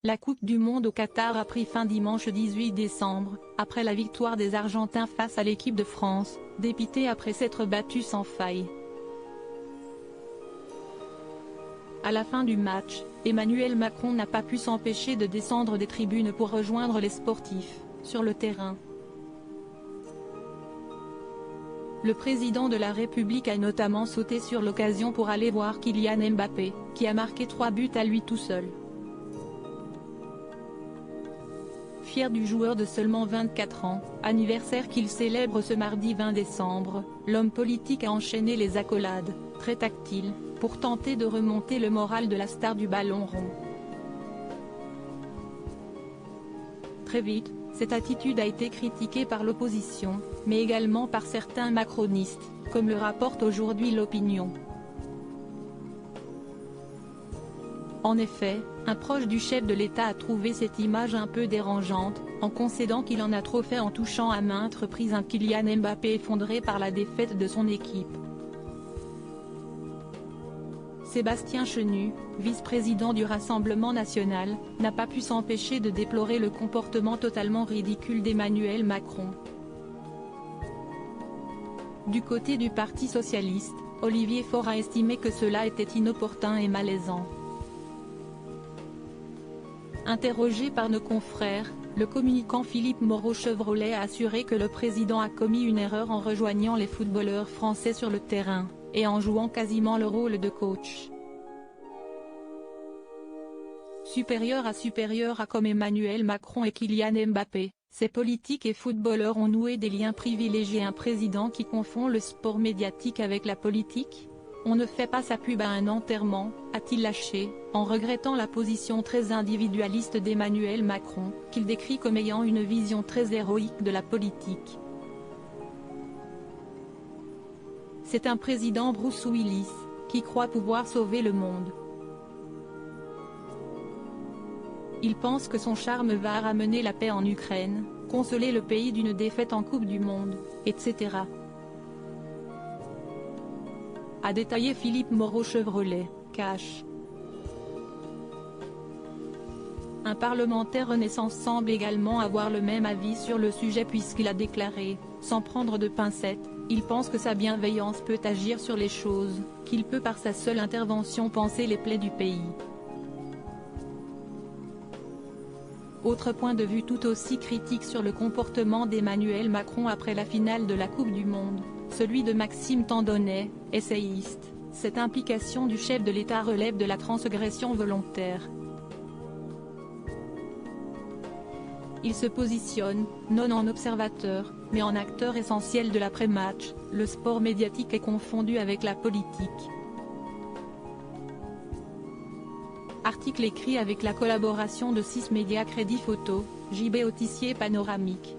La Coupe du Monde au Qatar a pris fin dimanche 18 décembre, après la victoire des Argentins face à l'équipe de France, dépitée après s'être battue sans faille. À la fin du match, Emmanuel Macron n'a pas pu s'empêcher de descendre des tribunes pour rejoindre les sportifs, sur le terrain. Le président de la République a notamment sauté sur l'occasion pour aller voir Kylian Mbappé, qui a marqué 3 buts à lui tout seul. Fier du joueur de seulement 24 ans, anniversaire qu'il célèbre ce mardi 20 décembre, l'homme politique a enchaîné les accolades, très tactile, pour tenter de remonter le moral de la star du ballon rond. Très vite, cette attitude a été critiquée par l'opposition, mais également par certains macronistes, comme le rapporte aujourd'hui l'Opinion. En effet, un proche du chef de l'État a trouvé cette image un peu dérangeante, en concédant qu'il en a trop fait en touchant à maintes reprises un Kylian Mbappé effondré par la défaite de son équipe. Sébastien Chenu, vice-président du Rassemblement national, n'a pas pu s'empêcher de déplorer le comportement totalement ridicule d'Emmanuel Macron. Du côté du Parti socialiste, Olivier Faure a estimé que cela était inopportun et malaisant. Interrogé par nos confrères, le communicant Philippe Moreau-Chevrolet a assuré que le président a commis une erreur en rejoignant les footballeurs français sur le terrain, et en jouant quasiment le rôle de coach. Supérieur à comme Emmanuel Macron et Kylian Mbappé, ces politiques et footballeurs ont noué des liens privilégiés. Un président qui confond le sport médiatique avec la politique ? On ne fait pas sa pub à un enterrement, a-t-il lâché, en regrettant la position très individualiste d'Emmanuel Macron, qu'il décrit comme ayant une vision très héroïque de la politique. C'est un président Bruce Willis, qui croit pouvoir sauver le monde. Il pense que son charme va ramener la paix en Ukraine, consoler le pays d'une défaite en Coupe du Monde, etc. A détaillé Philippe Moreau-Chevrolet, Cash. Un parlementaire Renaissance semble également avoir le même avis sur le sujet puisqu'il a déclaré, sans prendre de pincettes, il pense que sa bienveillance peut agir sur les choses, qu'il peut par sa seule intervention panser les plaies du pays. Autre point de vue tout aussi critique sur le comportement d'Emmanuel Macron après la finale de la Coupe du Monde, celui de Maxime Tandonnet, essayiste. Cette implication du chef de l'État relève de la transgression volontaire. Il se positionne, non en observateur, mais en acteur essentiel de l'après-match. Le sport médiatique est confondu avec la politique. Article écrit avec la collaboration de 6 médias Crédit Photo, JB Autissier Panoramique.